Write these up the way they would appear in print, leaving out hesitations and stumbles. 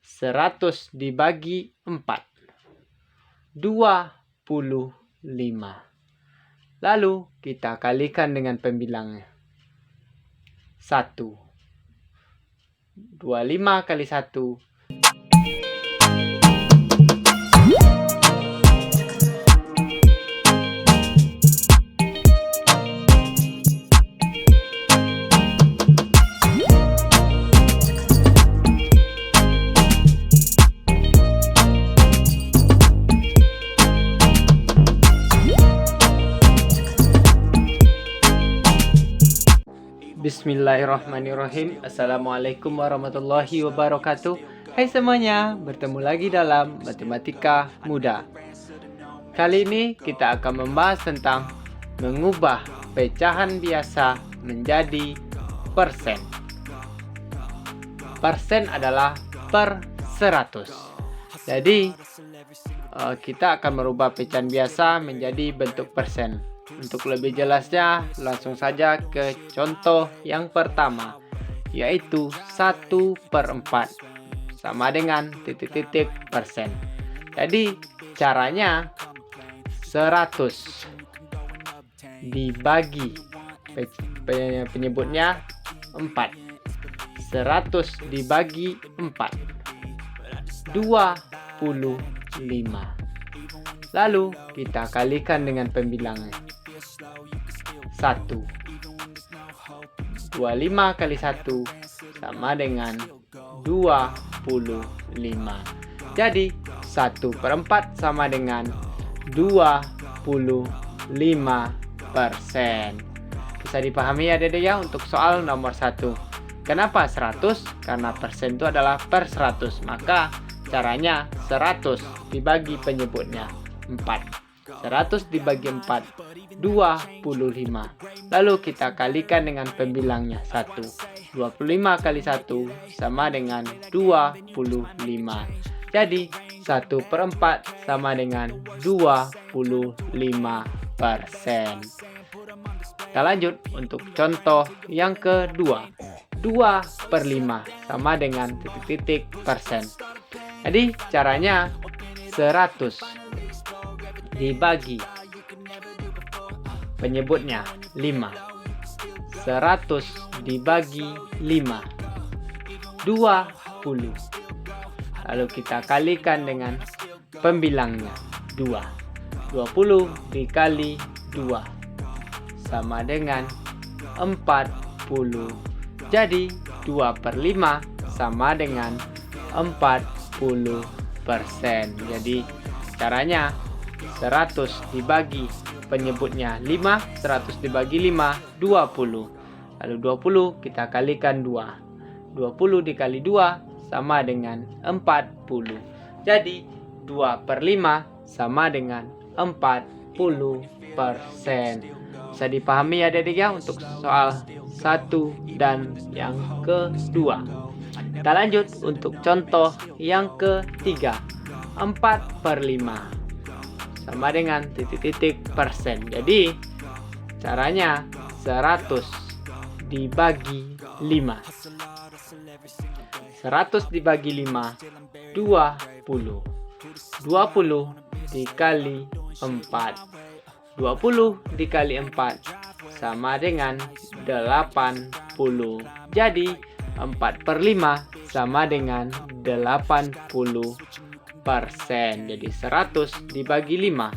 100 dibagi 4. 25. Lalu kita kalikan dengan pembilangnya. 1. 25 kali 1. Bismillahirrahmanirrahim. Assalamualaikum warahmatullahi wabarakatuh. Hai semuanya, bertemu lagi dalam Matematika Mudah. Kali ini kita akan membahas tentang mengubah pecahan biasa menjadi persen. Persen adalah per 100. Jadi kita akan merubah pecahan biasa menjadi bentuk persen. Untuk lebih jelasnya, langsung saja ke contoh yang pertama, yaitu 1/4 sama dengan titik-titik persen. Jadi caranya 100 dibagi penyebutnya 4. 100 dibagi 4. 25. Lalu kita kalikan dengan pembilangnya. 1. 25 kali 1 sama dengan 25. Jadi 1/4 sama dengan 25%. Bisa dipahami ya Dede ya untuk soal nomor 1. Kenapa 100? Karena persen itu adalah per 100. Maka caranya 100 dibagi penyebutnya 4. 100 dibagi 4, 25. Lalu kita kalikan dengan pembilangnya 1. 25 kali 1 sama dengan 25. Jadi 1/4 sama dengan 25%. Kita lanjut untuk contoh yang kedua. 2/5 sama dengan titik-titik persen. Jadi caranya 100 dibagi penyebutnya 5. 100 dibagi 5, 20. Lalu kita kalikan dengan pembilangnya 2. 20 dikali 2 sama dengan 40. Jadi 2/5 sama dengan 40%. Jadi caranya 100 dibagi penyebutnya 5, 100 dibagi 5, 20. Lalu 20 kita kalikan 2. 20 dikali 2 sama dengan 40. Jadi 2/5 sama dengan 40%. Bisa dipahami ya Dedek ya untuk soal 1 dan yang kedua. Kita lanjut untuk contoh yang ketiga. 4/5 sama dengan titik-titik persen. Jadi caranya 100 dibagi 5. 100 dibagi 5, 20. 20 dikali 4. 20 dikali 4 sama dengan 80. Jadi 4/5 sama dengan 80%. Jadi 100 dibagi 5,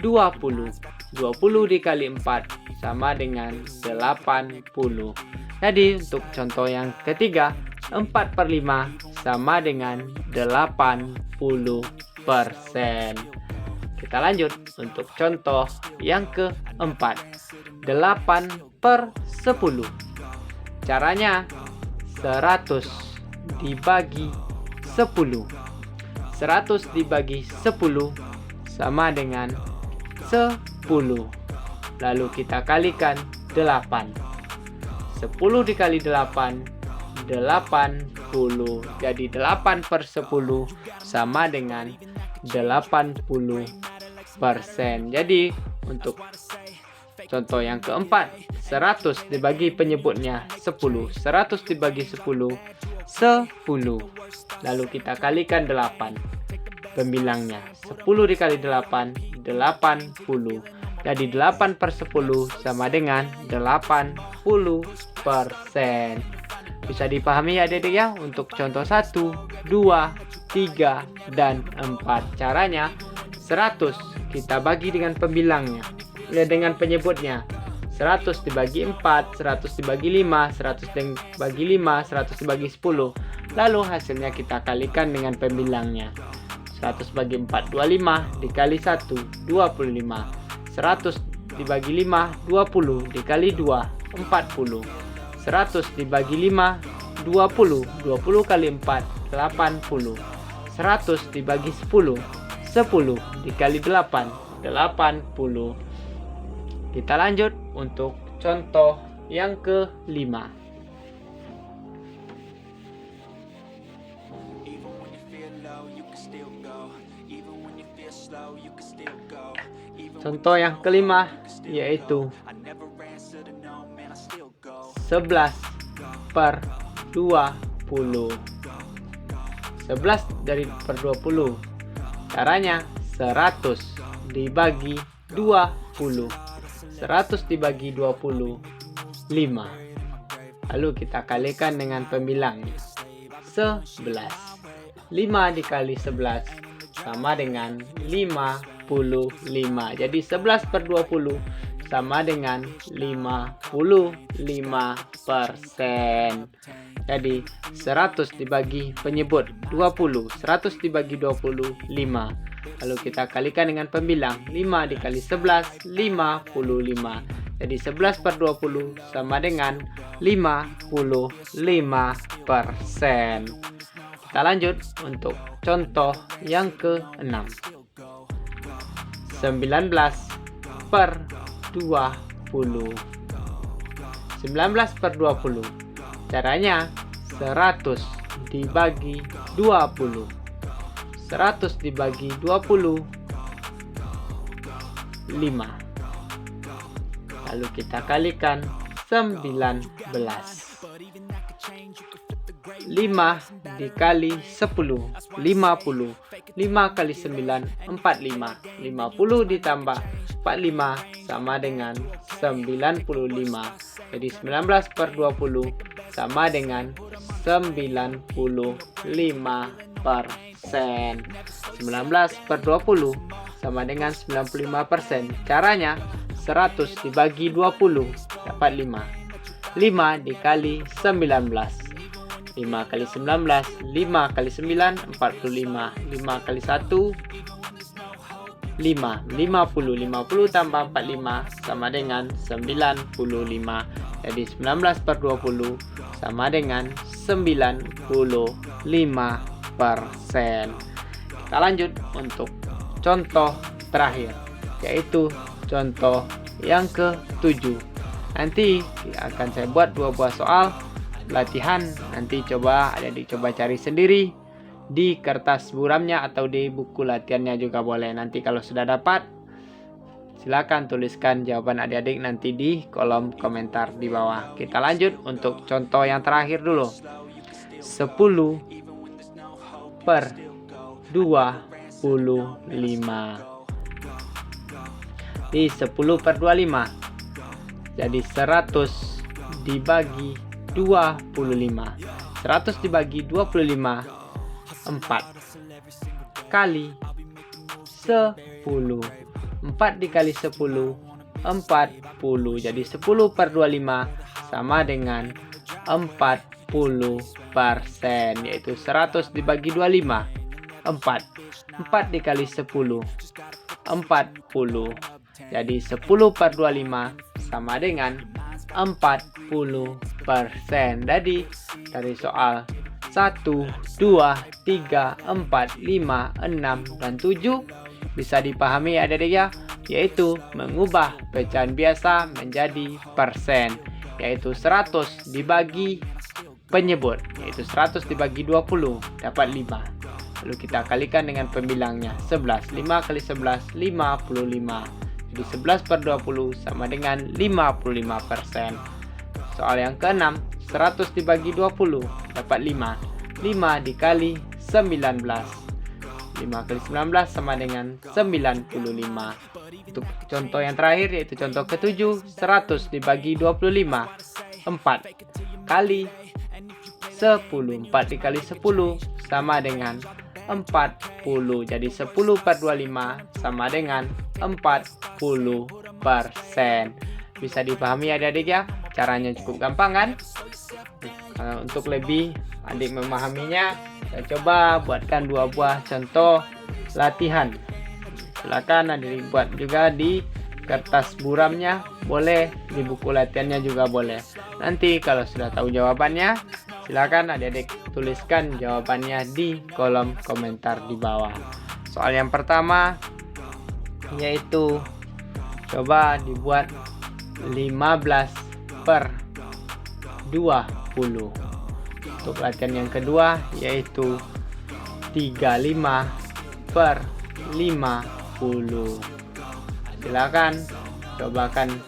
20. 20 dikali 4 sama dengan 80. Jadi untuk contoh yang ketiga, 4/5 sama dengan 80%. Kita lanjut untuk contoh yang keempat. 8/10. Caranya 100 dibagi 10. 100 dibagi 10 sama dengan 10. Lalu kita kalikan 8. 10 dikali 8, 80. Jadi 8/10 sama dengan 80%. Jadi untuk contoh yang keempat, 100 dibagi penyebutnya 10. 100 dibagi 10, 10. Lalu kita kalikan 8. Pembilangnya 10 dikali 8, 80. Jadi 8 per 10 sama dengan 80%. Bisa dipahami ya adik-adik ya untuk contoh 1, 2, 3, dan 4. Caranya 100 kita bagi dengan pembilangnya, dengan penyebutnya. 100 dibagi 4, 100 dibagi 5, 100 dibagi 5, 100 dibagi 10. Lalu hasilnya kita kalikan dengan pembilangnya. 100 bagi 4, 25, dikali 1, 25. 100 dibagi 5, 20, dikali 2, 40. 100 dibagi 5, 20, 20 kali 4, 80. 100 dibagi 10, 10 dikali 8, 80. Kita lanjut untuk contoh yang kelima. Contoh yang kelima yaitu 11 per 20. 11 per 20. Caranya 100 dibagi 20. 100 dibagi 20, 5. Lalu kita kalikan dengan pembilangnya. 11. 5 dikali 11 sama dengan 55. Jadi 11 per 20 sama dengan 55%. Jadi 100 dibagi penyebut 20. 100 dibagi 20, 5. Lalu kita kalikan dengan pembilang. 5 dikali 11, 55. Jadi 11 per 20 sama dengan 55%. Kita lanjut untuk contoh yang ke-6. 19 per 20. 19 per 20. Caranya 100 dibagi 20. 100 dibagi 20, 5. Lalu kita kalikan 19. 5 dikali 10, 50. 5 kali 9, 45. 50 ditambah 45 sama dengan 95. Jadi 19 per 20 sama dengan 95%. 19 per 20 sama dengan 95%. Caranya 100 dibagi 20 dapat 5. 5 dikali 19. 5 kali 19, 5 kali 9, 45. 5 kali 1, 5. 50. 50 tambah 45 sama dengan 95. Jadi 19 per 20 sama dengan 95%. Kita lanjut untuk contoh terakhir, yaitu contoh yang ke-7. Nanti akan saya buat 2 buah soal latihan. Nanti coba adik-adik coba cari sendiri di kertas buramnya atau di buku latihannya juga boleh. Nanti kalau sudah dapat, silakan tuliskan jawaban adik-adik nanti di kolom komentar di bawah. Kita lanjut untuk contoh yang terakhir dulu. 10 per 25. Di 10 per 25. Jadi 100 dibagi 25. 100 dibagi 25, 4 kali 10. 4 dikali 10, 40. Jadi 10 per 25 sama dengan 40%, yaitu 100 dibagi 25, 4. 4 dikali 10, 40. Jadi 10 per 25 sama dengan 40%. Jadi dari soal 1, 2, 3, 4, 5, 6, dan 7 bisa dipahami ya adik-adik ya, yaitu mengubah pecahan biasa menjadi persen, yaitu 100 dibagi penyebut, yaitu 100 dibagi 20 dapat 5. Lalu kita kalikan dengan pembilangnya 11. 5 kali 11, 55. Jadi 11 per 20 sama dengan 55%. Soal yang ke-6, 100 dibagi 20 dapat 5. 5 dikali 19. 5 kali 19 sama dengan 95. Untuk contoh yang terakhir yaitu contoh ke-7, 100 dibagi 25. 4 kali 10. 4 dikali 10 sama dengan 40. Jadi 10 per 25 sama dengan 40%. Bisa dipahami adik-adik ya? Caranya cukup gampang kan? Untuk lebih adik memahaminya, saya coba buatkan 2 buah contoh latihan. Silakan adik buat juga di kertas buramnya, boleh di buku latihannya juga boleh. Nanti kalau sudah tahu jawabannya, silakan adik-adik tuliskan jawabannya di kolom komentar di bawah. Soal yang pertama yaitu coba dibuat 15 per 20. Untuk latihan yang kedua yaitu 35 per 50. Silakan cobakan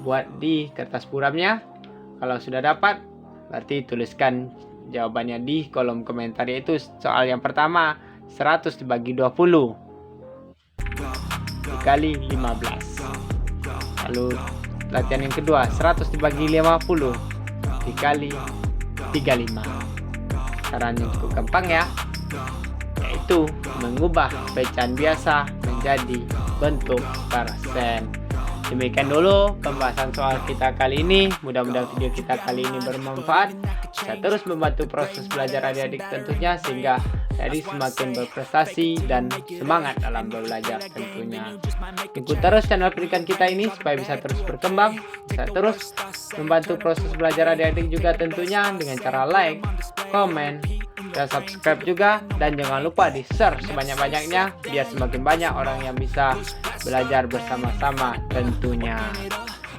buat di kertas buramnya. Kalau sudah dapat, berarti tuliskan jawabannya di kolom komentar, yaitu soal yang pertama 100 dibagi 20 dikali 15. Lalu latihan yang kedua 100 dibagi 50 dikali 35. Caranya cukup gampang ya, yaitu mengubah pecahan biasa menjadi bentuk persen. Demikian dulu pembahasan soal kita kali ini. Mudah-mudahan video kita kali ini bermanfaat, bisa terus membantu proses belajar adik-adik tentunya, sehingga jadi semakin berprestasi dan semangat dalam belajar tentunya. Ikuti terus channel pendidikan kita ini supaya bisa terus berkembang, bisa terus membantu proses belajar adik-adik juga tentunya dengan cara like, komen, dan subscribe juga. Dan jangan lupa di share sebanyak-banyaknya biar semakin banyak orang yang bisa belajar bersama-sama tentunya.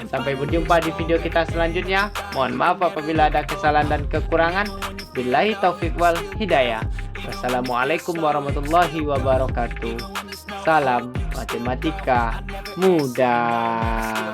Dan sampai berjumpa di video kita selanjutnya. Mohon maaf apabila ada kesalahan dan kekurangan. Billahi taufiq wal hidayah. Wassalamualaikum warahmatullahi wabarakatuh. Salam matematika mudah.